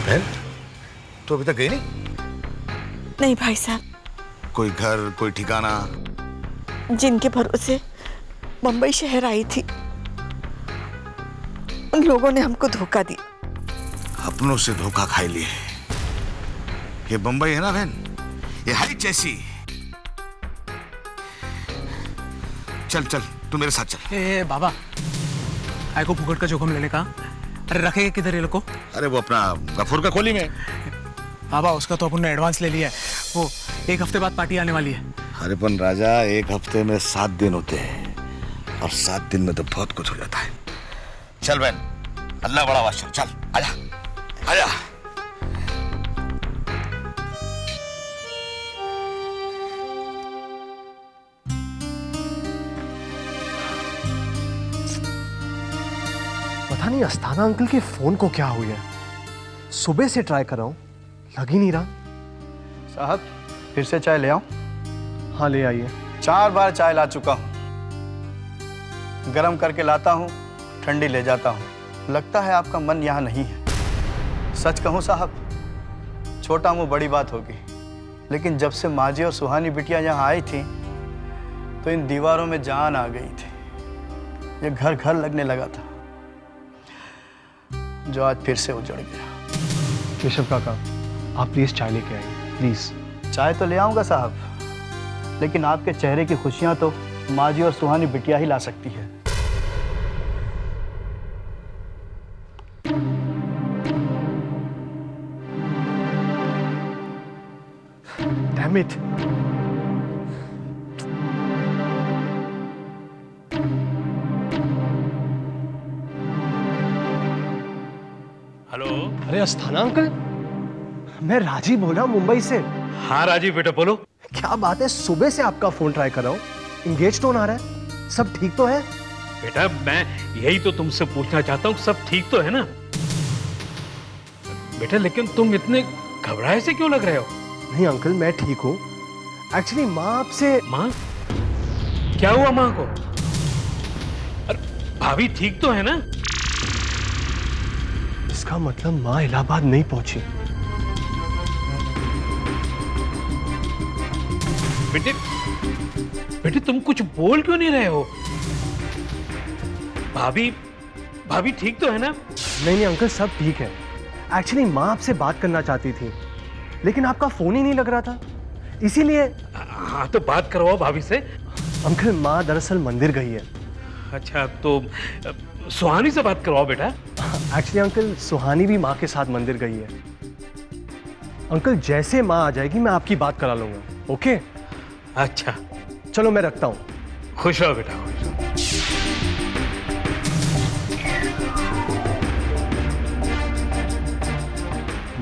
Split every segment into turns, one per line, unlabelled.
बहन, तो अभी तक गई नहीं?
नहीं भाई साहब।
कोई घर, कोई ठिकाना?
जिनके भरोसे मुंबई शहर आई थी, उन लोगों ने हमको धोखा दिया।
अपनों से धोखा खाई लिए। ये बंबई है ना बहन, ये है जैसी। चल चल, तू मेरे साथ चल।
ए बाबा, आय को फुकट का जोखम लेने का? अरे रखेगा किधर ये लोग को?
अरे वो अपना गफूर का खोली में।
बाबा उसका तो अपन ने एडवांस ले लिया है, वो 1 हफ्ते बाद पार्टी आने वाली है।
अरे पन राजा, 1 हफ्ते में 7 दिन होते हैं, और 7 दिन में तो बहुत कुछ हो जाता है। चल बहन, अल्लाह बड़ा वाशर, चल आजा आजा।
पता नहीं अस्थाना अंकल के फोन को क्या हुई है, सुबह से ट्राई कर रहा हूं, लग ही नहीं रहा।
साहब फिर से चाय ले आऊं?
हाँ ले आइए।
4 बार चाय ला चुका हूं, गरम करके लाता हूं, ठंडी ले जाता हूं। लगता है आपका मन यहाँ नहीं है। सच कहूं साहब, छोटा मुंह बड़ी बात होगी, लेकिन जब से माजी और सुहानी बिटिया यहाँ आई थी तो इन दीवारों में जान आ गई थी। ये घर घर लगने लगा था, जो आज फिर से उजड़ गया।
केशव काका, आप प्लीज चाय लेके आइए प्लीज।
चाय तो ले आऊंगा साहब, लेकिन आपके चेहरे की खुशियां तो माजी और सुहानी बिटिया ही ला सकती है।
Damn it.
हेलो।
अरे अस्थाना अंकल, मैं राजीव बोल रहा हूँ मुंबई से।
हाँ राजीव बेटा बोलो।
क्या बात है, सुबह से आपका फोन ट्राई कर रहा हूँ, इंगेज टोन आ रहा है, सब ठीक तो है?
बेटा मैं यही तो तुमसे पूछना चाहता हूँ, सब ठीक तो है ना बेटा? लेकिन तुम इतने घबराए से क्यों लग रहे हो?
नहीं अंकल, मैं ठीक हूँ। एक्चुअली माँ आपसे।
माँ? क्या हुआ माँ को? अरे भाभी ठीक तो है ना?
इसका मतलब माँ इलाहाबाद नहीं पहुंची।
बेटे बेटे तुम कुछ बोल क्यों नहीं रहे हो? भाभी ठीक तो है ना?
नहीं अंकल, सब ठीक है। एक्चुअली माँ आपसे बात करना चाहती थी, लेकिन आपका फोन ही नहीं लग रहा था, इसीलिए।
हाँ तो बात करवाओ भाभी से।
अंकल माँ दरअसल मंदिर गई है।
अच्छा तो सुहानी से बात करवाओ बेटा।
एक्चुअली अंकल, सुहानी भी माँ के साथ मंदिर गई है। अंकल जैसे माँ आ जाएगी मैं आपकी बात करा लूंगा, ओके?
अच्छा
चलो मैं रखता हूँ।
खुश रहो बेटा, खुश रहो।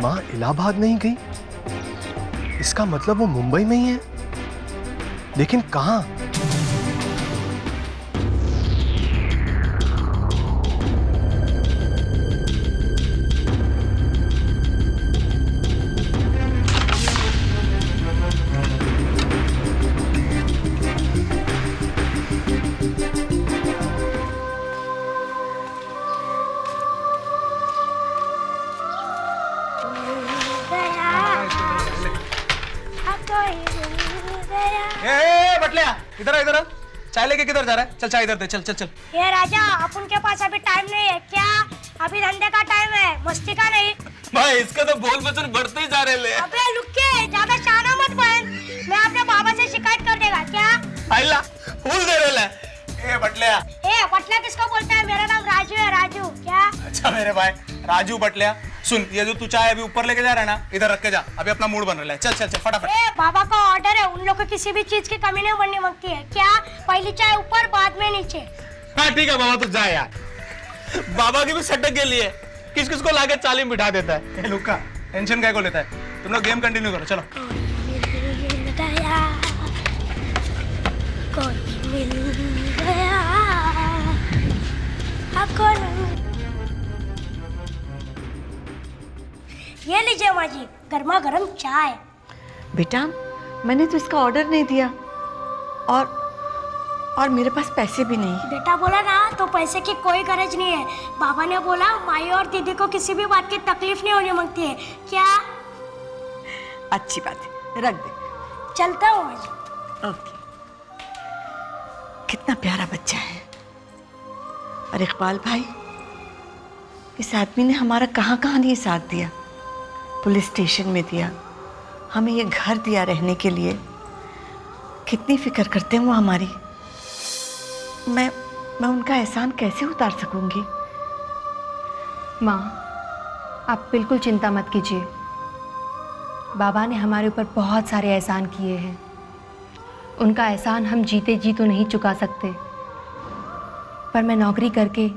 माँ इलाहाबाद नहीं गई, इसका मतलब वो मुंबई में ही है, लेकिन कहाँ?
इधर इधर चाय लेके किधर जा रहा है? चल चाय इधर दे, चल चल चल।
ये राजा, अपन के पास अभी टाइम नहीं है क्या? अभी धंधे का टाइम है, मस्ती का नहीं।
भाई इसका तो बोल वचन बढ़ते ही जा रहे ले।
अबे लुक के, ज्यादा शाना मत बन, मैं अपने बाबा से शिकायत कर देगा क्या?
आइला फूल दे रहे ले। ए बटलिया।
ए बटलिया किसको बोलता है? मेरा नाम राजू है, राजू। क्या?
अच्छा मेरे भाई राजू बटलिया, सुन ये जो तू चाय अभी ऊपर लेके जा रहा है ना, इधर रख के जा, अभी अपना मूड बन रहा है। चल चल चल फटाफट।
ए बाबा का ऑर्डर है, उन लोग को किसी भी चीज की कमी नहीं बननी मांगती है क्या? पहली चाय ऊपर, बाद में नीचे।
हाँ ठीक है बाबा, तू जा यार। बाबा की भी सटक के लिए किस किस को लाके चाली में बिठा देता है। लुक्का टेंशन क्या को लेता है? तुम लोग गेम कंटिन्यू करो, चलो।
ये लीजिए माँ जी, गर्मा गर्म चाय।
बेटा मैंने तो इसका ऑर्डर नहीं दिया, और और मेरे पास पैसे भी नहीं।
बेटा बोला ना तो पैसे की कोई गरज नहीं है। बाबा ने बोला माई और दीदी को किसी भी बात की तकलीफ नहीं होनी मांगती है। क्या?
अच्छी बात है, रख दे।
चलता हूँ।
ओके। कितना प्यारा बच्चा है। और इकबाल भाई, इस आदमी ने हमारा कहाँ कहाँ नहीं साथ दिया। पुलिस स्टेशन में दिया, हमें ये घर दिया रहने के लिए। कितनी फिक्र करते हैं वो हमारी। मैं उनका एहसान कैसे उतार सकूंगी।
माँ, आप बिल्कुल चिंता मत कीजिए। बाबा ने हमारे ऊपर बहुत सारे एहसान किए हैं। उनका एहसान हम जीते जी तो नहीं चुका सकते, पर मैं नौकरी करके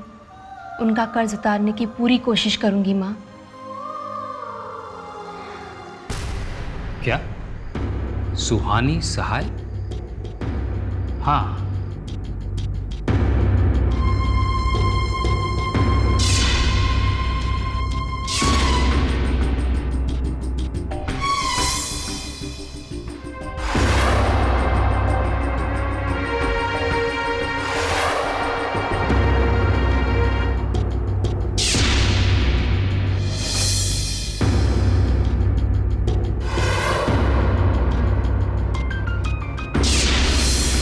उनका कर्ज उतारने की पूरी कोशिश करूंगी माँ।
क्या? सुहानी सहाय? हाँ।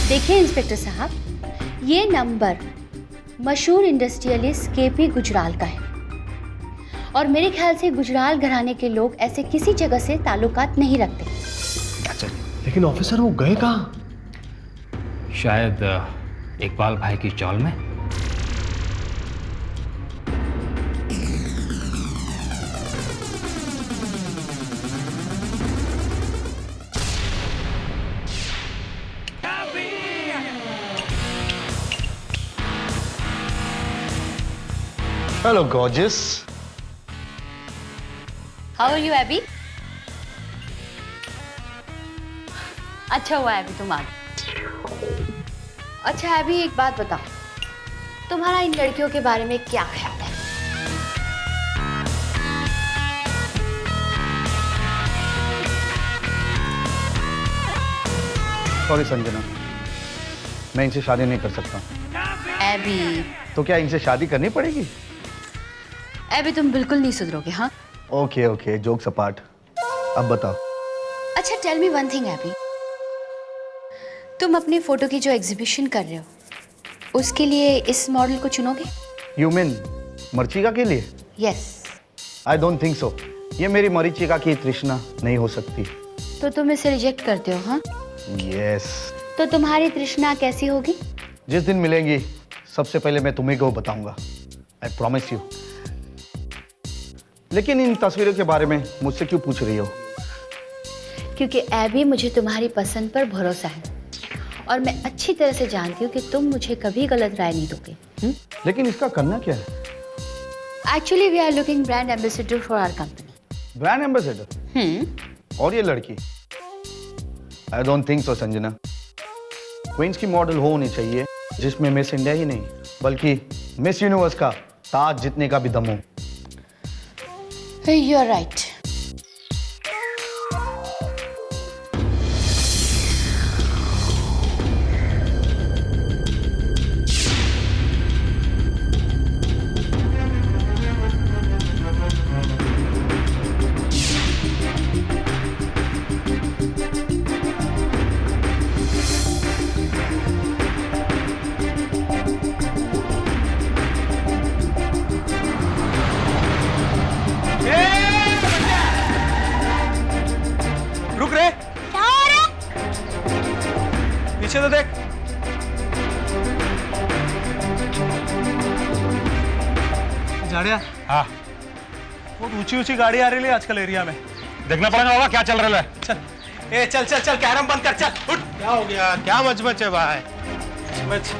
देखिए इंस्पेक्टर साहब, ये नंबर मशहूर इंडस्ट्रियलिस्ट केपी गुजराल का है और मेरे ख्याल से गुजराल घराने के लोग ऐसे किसी जगह से ताल्लुकात नहीं रखते।
लेकिन ऑफिसर वो गए कहाँ?
शायद इकबाल भाई की चौल में।
Hello gorgeous.
How are you AB? अच्छा हुआ एबी तुम आ गए। अच्छा एबी, एक बात बताओ, तुम्हारा इन लड़कियों के बारे में क्या ख्याल है?
सॉरी संजना, मैं इनसे शादी नहीं कर सकता।
एबी,
तो क्या इनसे शादी करनी पड़ेगी?
एबी तुम बिल्कुल नहीं सुधरोगे। हाँ
ओके ओके, जोक्स अपार्ट। अब बताओ।
अच्छा tell me one thing AB, तुम अपनी फोटो की जो एग्जीबिशन कर रहे हो उसके लिए इस मॉडल को चुनोगे?
यू मीन मरीचिका के लिए?
यस।
आई डोंट थिंक सो। ये मेरी मरीचिका की तृष्णा नहीं हो सकती।
तो तुम इसे रिजेक्ट करते हो? हाँ
यस।
तो तुम्हारी तृष्णा कैसी होगी?
जिस दिन मिलेंगी सबसे पहले मैं तुम्हें को बताऊंगा। I promise you. लेकिन इन तस्वीरों के बारे में मुझसे क्यों पूछ रही हो?
क्योंकि एबी मुझे तुम्हारी पसंद पर भरोसा है और मैं अच्छी तरह से जानती हूँ कि तुम मुझे कभी गलत राय नहीं दोगे।
लेकिन इसका करना क्या है?
Actually we are looking brand ambassador for our company.
Brand ambassador? और ये लड़की? I don't think so Sanjana. Queens की मॉडल होनी चाहिए जिसमें मिस इंडिया ही नहीं बल्कि मिस यूनिवर्स का ताज जीतने का भी दम हो।
You are right.
रुक रे,
क्या हो रहा है?
पीछे तो देख। झाड़िया।
हाँ,
बहुत ऊंची ऊंची गाड़ी आ रही है आजकल एरिया में।
देखना पड़ेगा बाबा क्या चल रहा है।
चल ए चल चल चल, कैरम बंद कर, चल उठ।
क्या हो गया? क्या मचमच है भाई?
बच।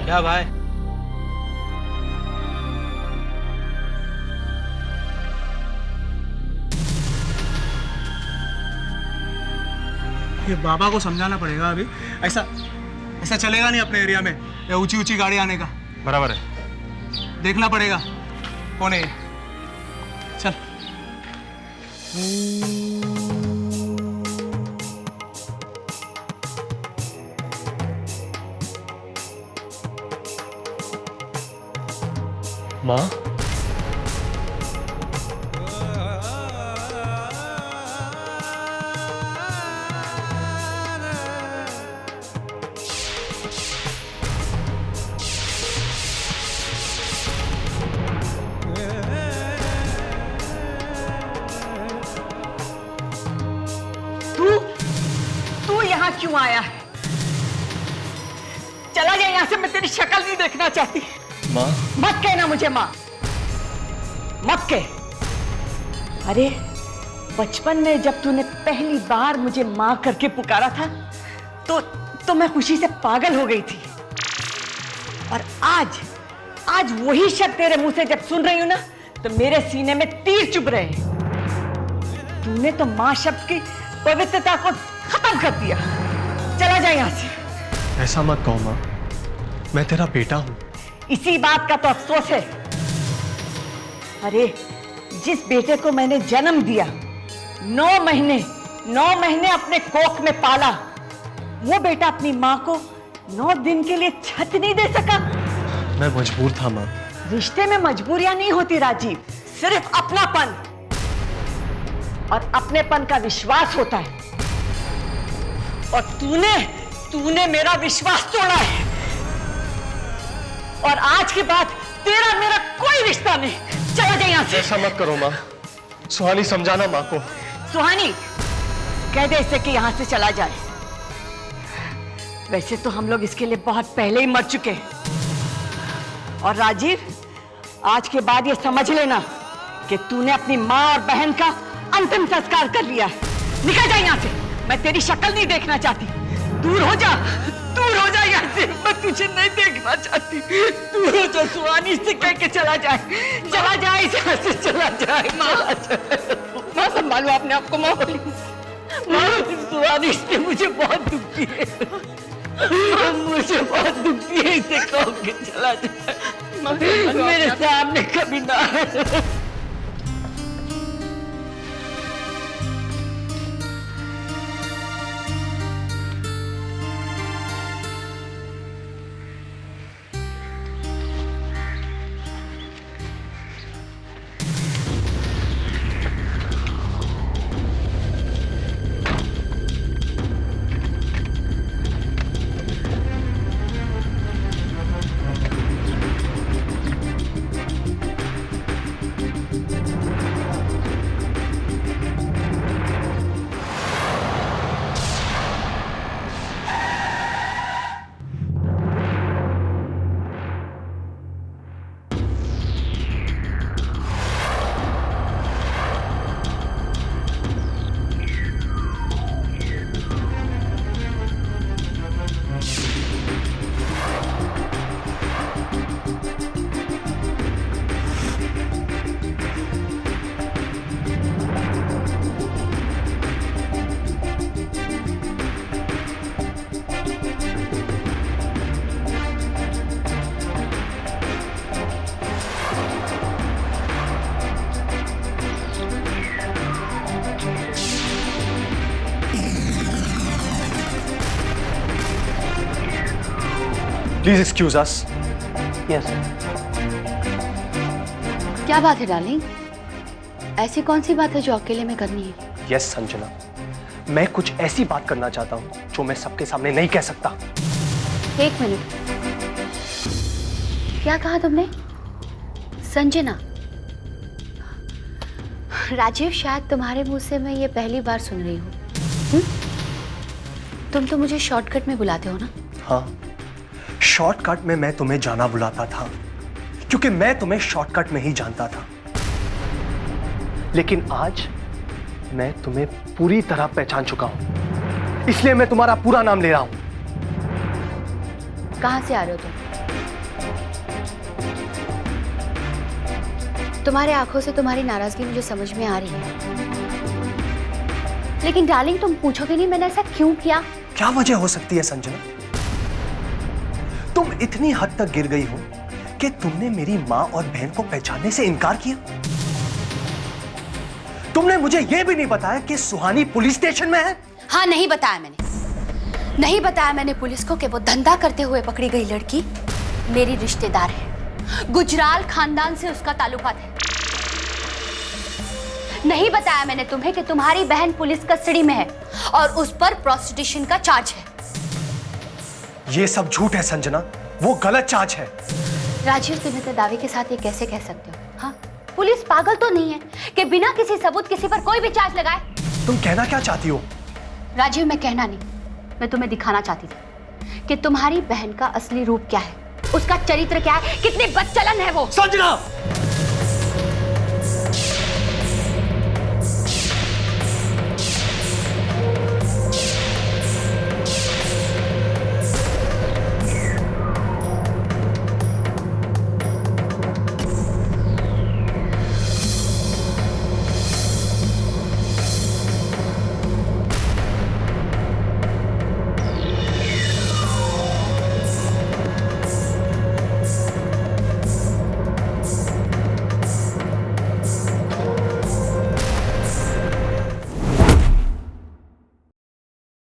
क्या भाई? ये बाबा को समझाना पड़ेगा अभी। ऐसा ऐसा चलेगा नहीं अपने एरिया में, ये ऊंची ऊंची गाड़ी आने का।
बराबर है।
देखना पड़ेगा कौन है ये। चल।
माँ,
तू यहाँ क्यों आया है? चला जा यहाँ से, मैं तेरी शक्ल नहीं देखना चाहती।
माँ,
मत कहना मुझे माँ, मत कह। अरे बचपन में जब तूने पहली बार मुझे माँ करके पुकारा था तो मैं खुशी से पागल हो गई थी। और आज वही शब्द तेरे मुंह से जब सुन रही हूं ना तो मेरे सीने में तीर चुभ रहे हैं। तूने तो माँ शब्द की पवित्रता को खत्म कर दिया। चला जा यहाँ से।
ऐसा मत कहो माँ, मैं तेरा बेटा हूं।
इसी बात का तो अफसोस है। अरे जिस बेटे को मैंने जन्म दिया, 9 महीने अपने कोख में पाला, वो बेटा अपनी माँ को 9 दिन के लिए छत नहीं दे सका।
मैं मजबूर था माँ।
रिश्ते में मजबूरियां नहीं होती राजीव, सिर्फ अपनापन और अपनेपन का विश्वास होता है। और तूने मेरा विश्वास तोड़ा है। और आज के बाद तेरा मेरा कोई रिश्ता नहीं। चला जा यहाँ से।
ऐसा मत करो माँ, सुहानी समझाना माँ को।
सुहानी, कह दे इसे कि यहाँ से चला जाए। वैसे तो हम लोग इसके लिए बहुत पहले ही मर चुके हैं। और राजीव, आज के बाद ये समझ लेना कि तूने अपनी माँ और बहन का अंतिम संस्कार कर लिया है। निकल जा यहाँ से, मैं तेरी शक्ल नहीं देखना चाहती। दूर हो जा यहाँ से, मैं तुझे नहीं देखना चाहती। दूर हो जा, सुहानी से कह के चला जाए यहाँ से, चला जाए। माँ संभालो अपने आप को। माँ सुहानी से मुझे बहुत दुखती है, मुझे बहुत दुखती है। इसे कहो कि चला जाए, मेरे सामने कभी ना।
Please excuse us.
यस।
क्या बात है डार्लिंग? ऐसी कौन सी बात है जो अकेले में करनी है?
यस संजना, मैं कुछ ऐसी बात करना चाहता हूँ जो मैं सबके सामने नहीं कह सकता।
1 मिनट, क्या कहा तुमने? संजना? राजीव, शायद तुम्हारे मुंह से मैं ये पहली बार सुन रही हूँ। तुम तो मुझे शॉर्टकट में बुलाते हो ना?
हाँ, शॉर्टकट में मैं तुम्हें जाना बुलाता था क्योंकि मैं तुम्हें शॉर्टकट में ही जानता था। लेकिन आज मैं तुम्हें पूरी तरह पहचान चुका हूं, इसलिए मैं तुम्हारा पूरा नाम ले रहा हूं।
कहां से आ रहे हो तुम? तुम्हारे आंखों से तुम्हारी नाराजगी मुझे समझ में आ रही है। लेकिन डार्लिंग, तुम पूछोगे नहीं मैंने ऐसा क्यों किया?
क्या वजह हो सकती है संजना? तुम इतनी हद तक गिर गई हो कि तुमने मेरी मां और बहन को पहचानने से इनकार किया। तुमने मुझे यह भी नहीं बताया कि सुहानी पुलिस स्टेशन में है।
हाँ, नहीं बताया मैंने पुलिस को कि वो धंधा करते हुए पकड़ी गई लड़की मेरी रिश्तेदार है, गुजराल खानदान से उसका ताल्लुकात है। नहीं बताया मैंने तुम्हें कि तुम्हारी बहन पुलिस कस्टडी में है और उस पर प्रोस्टिट्यूशन का चार्ज है।
ये सब झूठ है संजना, वो गलत चार्ज है।
राजीव, तुम इतने दावे के साथ ये कैसे कह सकते हो? हाँ, पुलिस पागल तो नहीं है कि बिना किसी सबूत किसी पर कोई भी चार्ज लगाए।
तुम कहना क्या चाहती हो?
राजीव, मैं कहना नहीं, मैं तुम्हें दिखाना चाहती थी कि तुम्हारी बहन का असली रूप क्या है, उसका चरित्र क्या है, कितनी बदचलन है वो।
संजना!